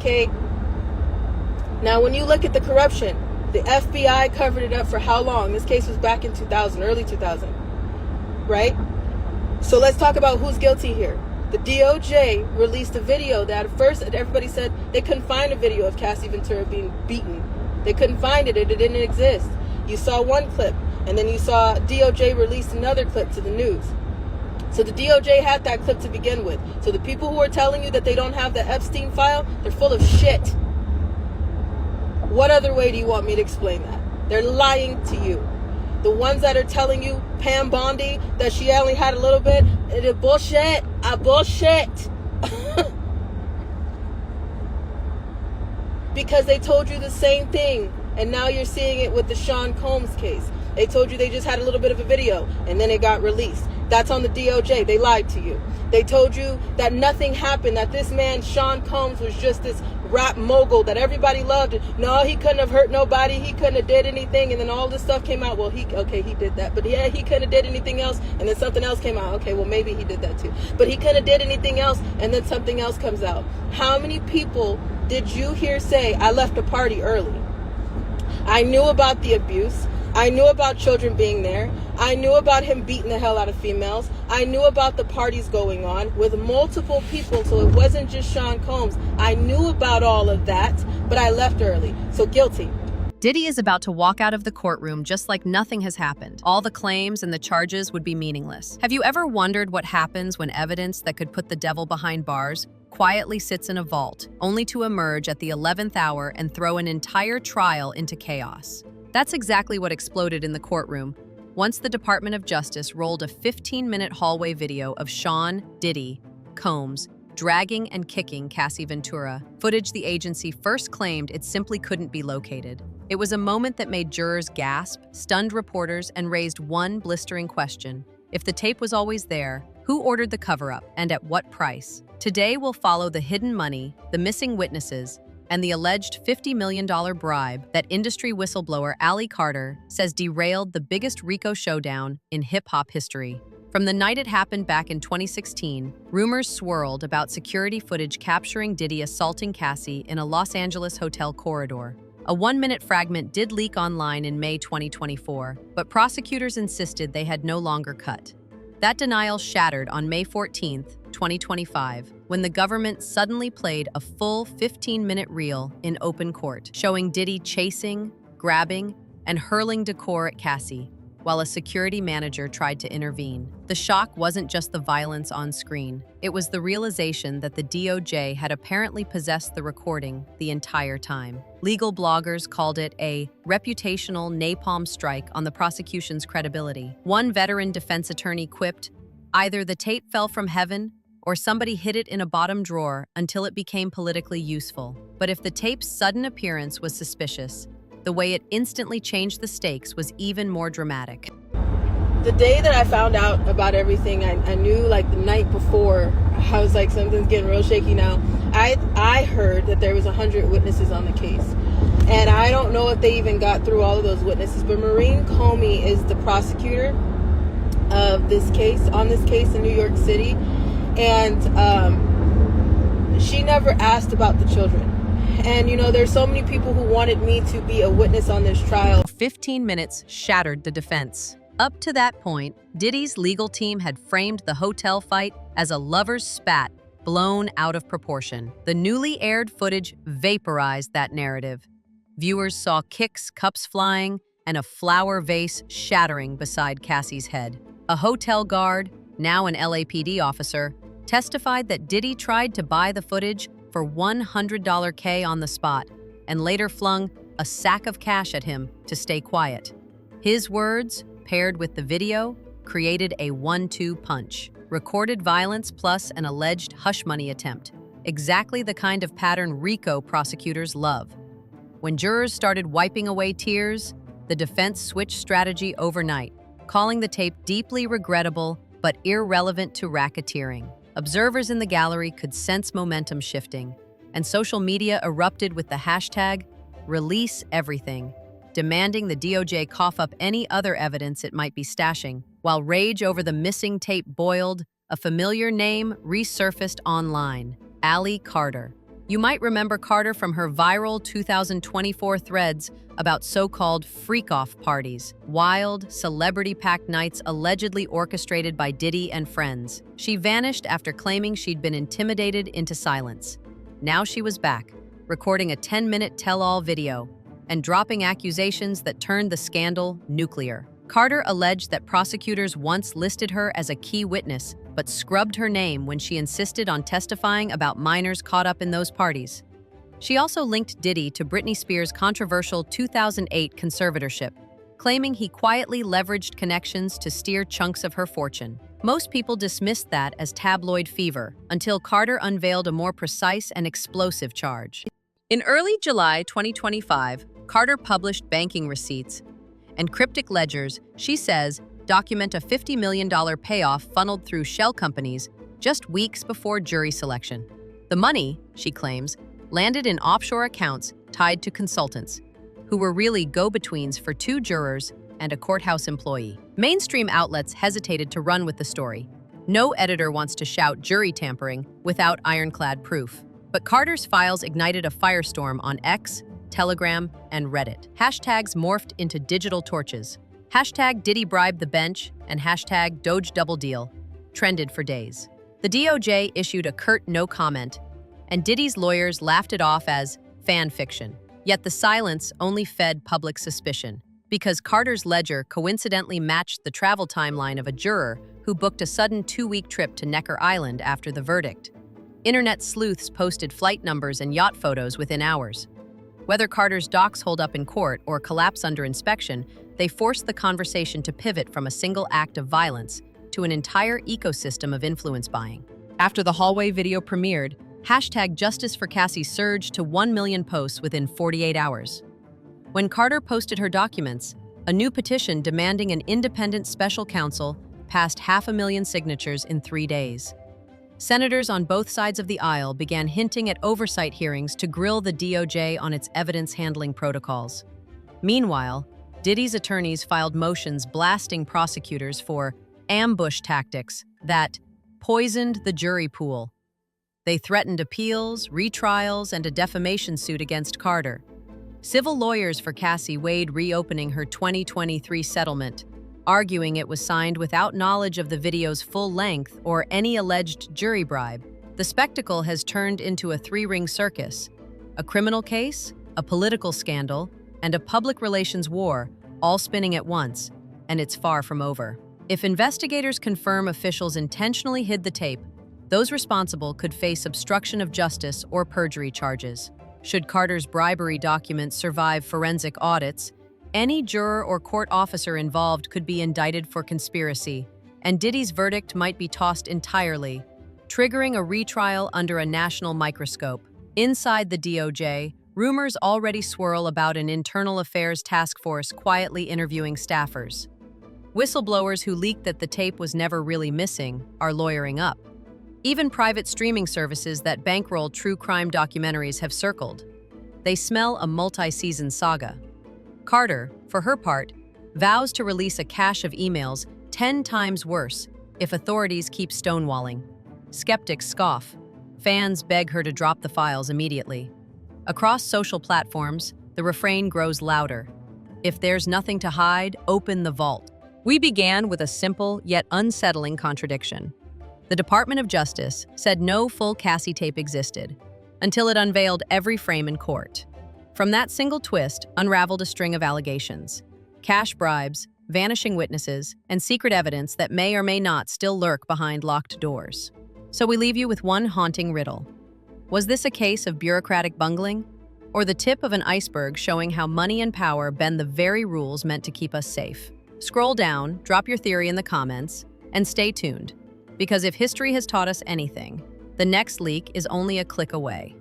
okay? Now, when you look at the corruption, the FBI covered it up for how long? This case was back in 2000, early 2000, right? So let's talk about who's guilty here. The DOJ released a video that at first everybody said they couldn't find a video of Cassie Ventura being beaten. They couldn't find it. It didn't exist. You saw one clip, and then you saw DOJ release another clip to the news. So the DOJ had that clip to begin with. So the people who are telling you that they don't have the Epstein file, they're full of shit. What other way do you want me to explain that? They're lying to you. The ones that are telling you, Pam Bondi, that she only had a little bit, it is bullshit. Bullshit. Because they told you the same thing. And now you're seeing it with the Sean Combs case. They told you they just had a little bit of a video and then it got released. That's on the DOJ. They lied to you. They told you that nothing happened, that this man, Sean Combs, was just this rap mogul that everybody loved. No, he couldn't have hurt nobody. He couldn't have did anything. And then all this stuff came out. Well, he did that. But yeah, he couldn't have did anything else. And then something else came out. Okay, well, maybe he did that too. But he couldn't have did anything else. And then something else comes out. How many people did you hear say, I left a party early? I knew about the abuse. I knew about children being there. I knew about him beating the hell out of females. I knew about the parties going on with multiple people, so it wasn't just Sean Combs. I knew about all of that, but I left early. So guilty. Diddy is about to walk out of the courtroom just like nothing has happened. All the claims and the charges would be meaningless. Have you ever wondered what happens when evidence that could put the devil behind bars quietly sits in a vault, only to emerge at the 11th hour and throw an entire trial into chaos? That's exactly what exploded in the courtroom once the Department of Justice rolled a 15-minute hallway video of Sean Diddy Combs dragging and kicking Cassie Ventura, footage the agency first claimed it simply couldn't be located. It was a moment that made jurors gasp, stunned reporters, and raised one blistering question. If the tape was always there, who ordered the cover-up and at what price? Today we'll follow the hidden money, the missing witnesses, and the alleged $50 million bribe that industry whistleblower Ali Carter says derailed the biggest RICO showdown in hip-hop history. From the night it happened back in 2016, rumors swirled about security footage capturing Diddy assaulting Cassie in a Los Angeles hotel corridor. A 1-minute fragment did leak online in May 2024, but prosecutors insisted they had no longer cut. That denial shattered on May 14, 2025, when the government suddenly played a full 15-minute reel in open court, showing Diddy chasing, grabbing, and hurling decor at Cassie, while a security manager tried to intervene. The shock wasn't just the violence on screen. It was the realization that the DOJ had apparently possessed the recording the entire time. Legal bloggers called it a reputational napalm strike on the prosecution's credibility. One veteran defense attorney quipped, "Either the tape fell from heaven, or somebody hid it in a bottom drawer until it became politically useful. But if the tape's sudden appearance was suspicious, the way it instantly changed the stakes was even more dramatic." The day that I found out about everything, I knew like the night before, I was like, something's getting real shaky now. I heard that there was 100 witnesses on the case. And I don't know if they even got through all of those witnesses, but Maureen Comey is the prosecutor of this case, on this case in New York City. And she never asked about the children. And, you know, there's so many people who wanted me to be a witness on this trial. 15 minutes shattered the defense. Up to that point, Diddy's legal team had framed the hotel fight as a lover's spat blown out of proportion. The newly aired footage vaporized that narrative. Viewers saw kicks, cups flying, and a flower vase shattering beside Cassie's head. A hotel guard, now an LAPD officer, testified that Diddy tried to buy the footage for $100 K on the spot and later flung a sack of cash at him to stay quiet. His words, paired with the video, created a 1-2 punch. Recorded violence plus an alleged hush money attempt. Exactly the kind of pattern RICO prosecutors love. When jurors started wiping away tears, the defense switched strategy overnight, calling the tape deeply regrettable but irrelevant to racketeering. Observers in the gallery could sense momentum shifting, and social media erupted with the hashtag #ReleaseEverything, demanding the DOJ cough up any other evidence it might be stashing. While rage over the missing tape boiled, a familiar name resurfaced online: Ali Carter. You might remember Carter from her viral 2024 threads about so-called freak-off parties, wild, celebrity-packed nights allegedly orchestrated by Diddy and friends. She vanished after claiming she'd been intimidated into silence. Now she was back, recording a 10-minute tell-all video and dropping accusations that turned the scandal nuclear. Carter alleged that prosecutors once listed her as a key witness, but scrubbed her name when she insisted on testifying about minors caught up in those parties. She also linked Diddy to Britney Spears' controversial 2008 conservatorship, claiming he quietly leveraged connections to steer chunks of her fortune. Most people dismissed that as tabloid fever, until Carter unveiled a more precise and explosive charge. In early July 2025, Carter published banking receipts and cryptic ledgers, she says, document a $50 million payoff funneled through shell companies just weeks before jury selection. The money, she claims, landed in offshore accounts tied to consultants, who were really go-betweens for 2 jurors and a courthouse employee. Mainstream outlets hesitated to run with the story. No editor wants to shout jury tampering without ironclad proof. But Carter's files ignited a firestorm on X, Telegram, and Reddit. Hashtags morphed into digital torches. Hashtag Diddy bribed the bench and hashtag Doge double deal trended for days. The DOJ issued a curt no comment, and Diddy's lawyers laughed it off as fan fiction. Yet the silence only fed public suspicion, because Carter's ledger coincidentally matched the travel timeline of a juror who booked a sudden 2-week trip to Necker Island after the verdict. Internet sleuths posted flight numbers and yacht photos within hours. Whether Carter's docs hold up in court or collapse under inspection, they forced the conversation to pivot from a single act of violence to an entire ecosystem of influence buying. After the hallway video premiered, hashtag Justice for Cassie surged to 1 million posts within 48 hours. When Carter posted her documents, a new petition demanding an independent special counsel passed 500,000 signatures in 3 days. Senators on both sides of the aisle began hinting at oversight hearings to grill the DOJ on its evidence-handling protocols. Meanwhile, Diddy's attorneys filed motions blasting prosecutors for ambush tactics that poisoned the jury pool. They threatened appeals, retrials, and a defamation suit against Carter. Civil lawyers for Cassie weighed reopening her 2023 settlement, arguing it was signed without knowledge of the video's full length or any alleged jury bribe. The spectacle has turned into a 3-ring circus: a criminal case, a political scandal, and a public relations war, all spinning at once, and it's far from over. If investigators confirm officials intentionally hid the tape, those responsible could face obstruction of justice or perjury charges. Should Carter's bribery documents survive forensic audits, any juror or court officer involved could be indicted for conspiracy, and Diddy's verdict might be tossed entirely, triggering a retrial under a national microscope. Inside the DOJ, rumors already swirl about an internal affairs task force quietly interviewing staffers. Whistleblowers who leaked that the tape was never really missing are lawyering up. Even private streaming services that bankroll true crime documentaries have circled. They smell a multi-season saga. Carter, for her part, vows to release a cache of emails 10 times worse if authorities keep stonewalling. Skeptics scoff. Fans beg her to drop the files immediately. Across social platforms, the refrain grows louder. If there's nothing to hide, open the vault. We began with a simple yet unsettling contradiction. The Department of Justice said no full Cassie tape existed, until it unveiled every frame in court. From that single twist unraveled a string of allegations: cash bribes, vanishing witnesses, and secret evidence that may or may not still lurk behind locked doors. So we leave you with one haunting riddle. Was this a case of bureaucratic bungling, or the tip of an iceberg showing how money and power bend the very rules meant to keep us safe? Scroll down, drop your theory in the comments, and stay tuned, because if history has taught us anything, the next leak is only a click away.